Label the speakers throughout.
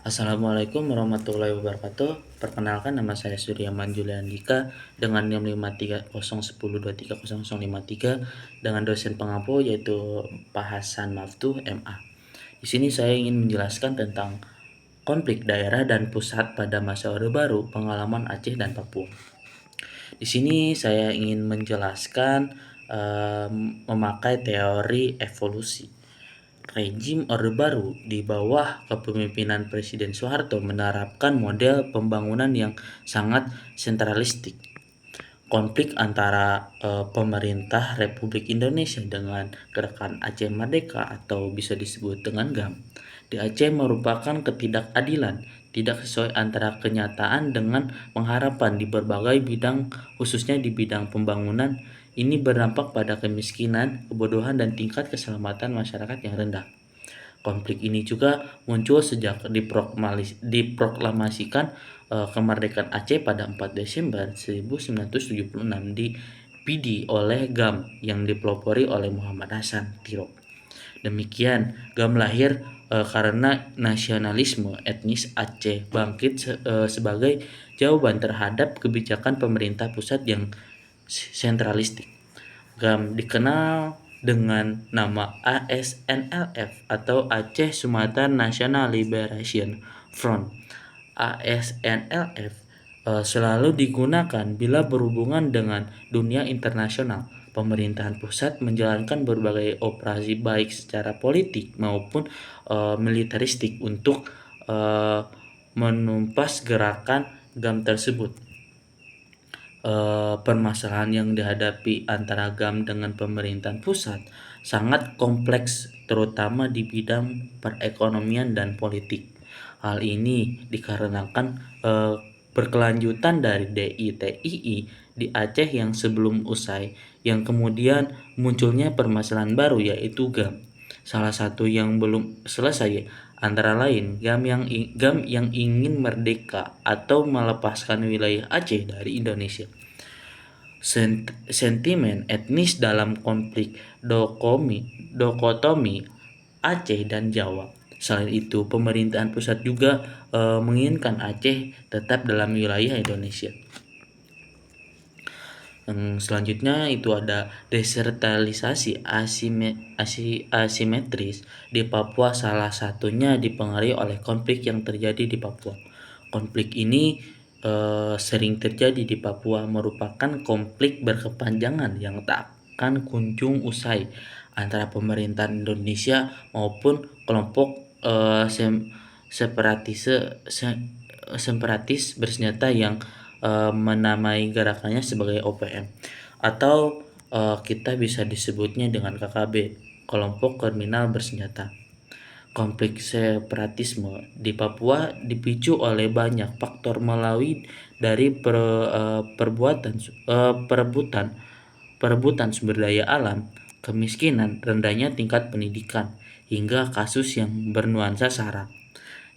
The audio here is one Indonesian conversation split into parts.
Speaker 1: Assalamualaikum warahmatullahi wabarakatuh. Perkenalkan, nama saya Suryaman Juliandika dengan NIM 53010230053 dengan dosen pengampu yaitu Pak Hasan Maftuh MA. Di sini saya ingin menjelaskan tentang konflik daerah dan pusat pada masa Orde Baru, pengalaman Aceh dan Papua. Di sini saya ingin menjelaskan memakai teori evolusi. Rezim Orde Baru di bawah kepemimpinan Presiden Soeharto menerapkan model pembangunan yang sangat sentralistik. Konflik antara pemerintah Republik Indonesia dengan Gerakan Aceh Merdeka atau bisa disebut dengan GAM di Aceh merupakan ketidakadilan tidak sesuai antara kenyataan dengan pengharapan di berbagai bidang, khususnya di bidang pembangunan. Ini berdampak pada kemiskinan, kebodohan, dan tingkat keselamatan masyarakat yang rendah. Konflik ini juga muncul sejak diproklamasikan kemerdekaan Aceh pada 4 Desember 1976 di PD oleh GAM yang dipelopori oleh Muhammad Hasan Tirok. Demikian, GAM lahir karena nasionalisme etnis Aceh bangkit sebagai jawaban terhadap kebijakan pemerintah pusat yang sentralistik. GAM dikenal dengan nama ASNLF atau Aceh Sumatera National Liberation Front. ASNLF selalu digunakan bila berhubungan dengan dunia internasional. Pemerintahan pusat menjalankan berbagai operasi baik secara politik maupun militeristik untuk menumpas gerakan GAM tersebut. Permasalahan yang dihadapi antara GAM dengan pemerintahan pusat sangat kompleks, terutama di bidang perekonomian dan politik. Hal ini dikarenakan berkelanjutan dari DITII di Aceh yang sebelum usai, yang kemudian munculnya permasalahan baru yaitu GAM. Salah satu yang belum selesai antara lain GAM yang ingin merdeka atau melepaskan wilayah Aceh dari Indonesia. Sentimen etnis dalam konflik dokotomi Aceh dan Jawa. Selain itu, pemerintahan pusat juga menginginkan Aceh tetap dalam wilayah Indonesia. Selanjutnya itu ada desentralisasi asimetris di Papua, salah satunya dipengaruhi oleh konflik yang terjadi di Papua. Konflik ini sering terjadi di Papua, merupakan konflik berkepanjangan yang tak akan kunjung usai antara pemerintahan Indonesia maupun kelompok separatis bersenjata yang menamai gerakannya sebagai OPM atau kita bisa disebutnya dengan KKB, kelompok kriminal bersenjata. Konflik separatisme di Papua dipicu oleh banyak faktor melalui dari perebutan sumber daya alam, kemiskinan, rendahnya tingkat pendidikan, hingga kasus yang bernuansa SARA.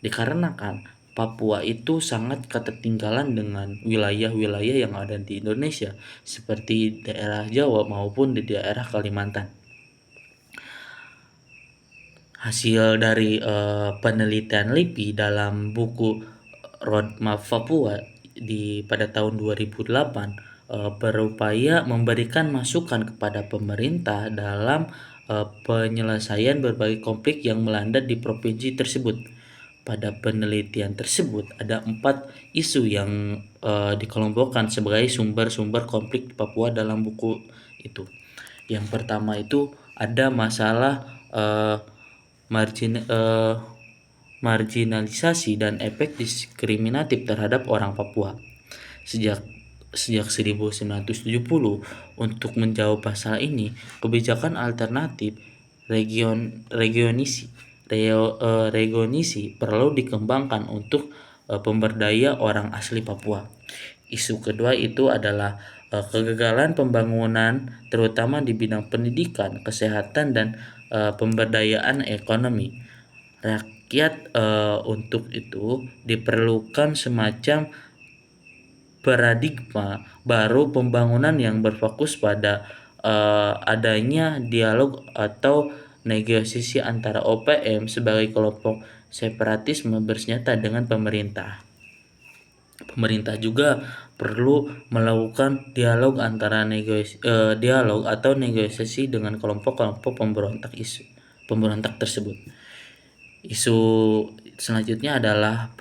Speaker 1: Dikarenakan Papua itu sangat ketertinggalan dengan wilayah-wilayah yang ada di Indonesia seperti daerah Jawa maupun di daerah Kalimantan. Hasil dari penelitian LIPI dalam buku Roadmap Papua pada tahun 2008 berupaya memberikan masukan kepada pemerintah dalam penyelesaian berbagai konflik yang melanda di provinsi tersebut. Pada penelitian tersebut ada 4 isu yang dikelompokkan sebagai sumber-sumber konflik di Papua dalam buku itu. Yang pertama itu ada masalah marginalisasi dan efek diskriminatif terhadap orang Papua. Sejak 1970, untuk menjawab masalah ini, kebijakan alternatif regionisi perlu dikembangkan untuk pemberdaya orang asli Papua. Isu kedua itu adalah kegagalan pembangunan terutama di bidang pendidikan, kesehatan, dan pemberdayaan ekonomi rakyat. Untuk itu diperlukan semacam paradigma baru pembangunan yang berfokus pada adanya dialog atau negosiasi antara OPM sebagai kelompok separatisme bersenjata dengan pemerintah. Pemerintah juga perlu melakukan dialog dialog atau negosiasi dengan kelompok-kelompok pemberontak tersebut. Isu selanjutnya adalah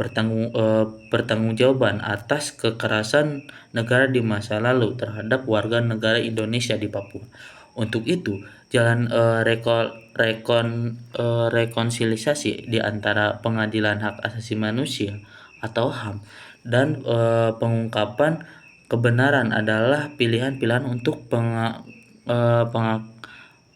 Speaker 1: pertanggungjawaban atas kekerasan negara di masa lalu terhadap warga negara Indonesia di Papua. Untuk itu, jalan rekonsiliasi di antara Pengadilan Hak Asasi Manusia atau HAM dan pengungkapan kebenaran adalah pilihan-pilihan untuk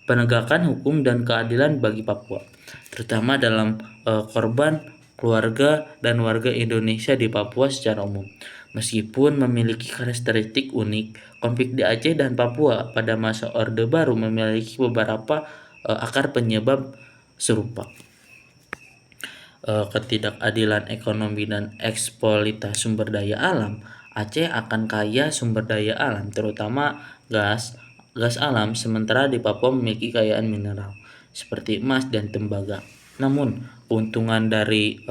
Speaker 1: penegakan hukum dan keadilan bagi Papua, terutama dalam korban, keluarga, dan warga Indonesia di Papua secara umum. Meskipun memiliki karakteristik unik, konflik di Aceh dan Papua pada masa Orde Baru memiliki beberapa akar penyebab serupa. Ketidakadilan ekonomi dan eksploitasi sumber daya alam. Aceh akan kaya sumber daya alam, terutama gas alam, sementara di Papua memiliki kekayaan mineral seperti emas dan tembaga. Namun, keuntungan dari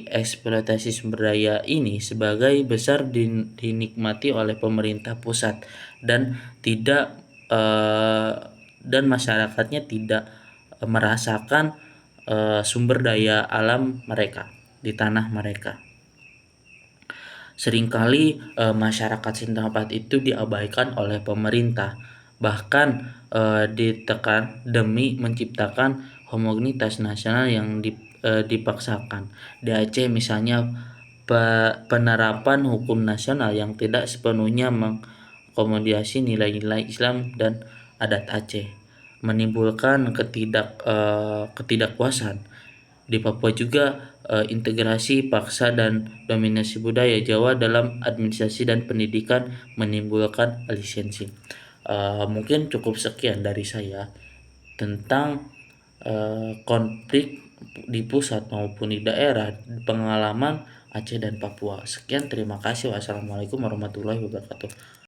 Speaker 1: eksploitasi sumber daya ini sebagai besar dinikmati oleh pemerintah pusat dan masyarakatnya tidak merasakan sumber daya alam mereka di tanah mereka. Seringkali masyarakat setempat itu diabaikan oleh pemerintah, bahkan ditekan demi menciptakan homogenitas nasional yang dipaksakan. Di Aceh misalnya, penerapan hukum nasional yang tidak sepenuhnya mengakomodasi nilai-nilai Islam dan adat Aceh menimbulkan ketidakpuasan. Di Papua juga integrasi paksa dan dominasi budaya Jawa dalam administrasi dan pendidikan menimbulkan lisensi. Mungkin cukup sekian dari saya tentang konflik di pusat maupun di daerah, pengalaman Aceh dan Papua. Sekian, terima kasih. Wassalamualaikum warahmatullahi wabarakatuh.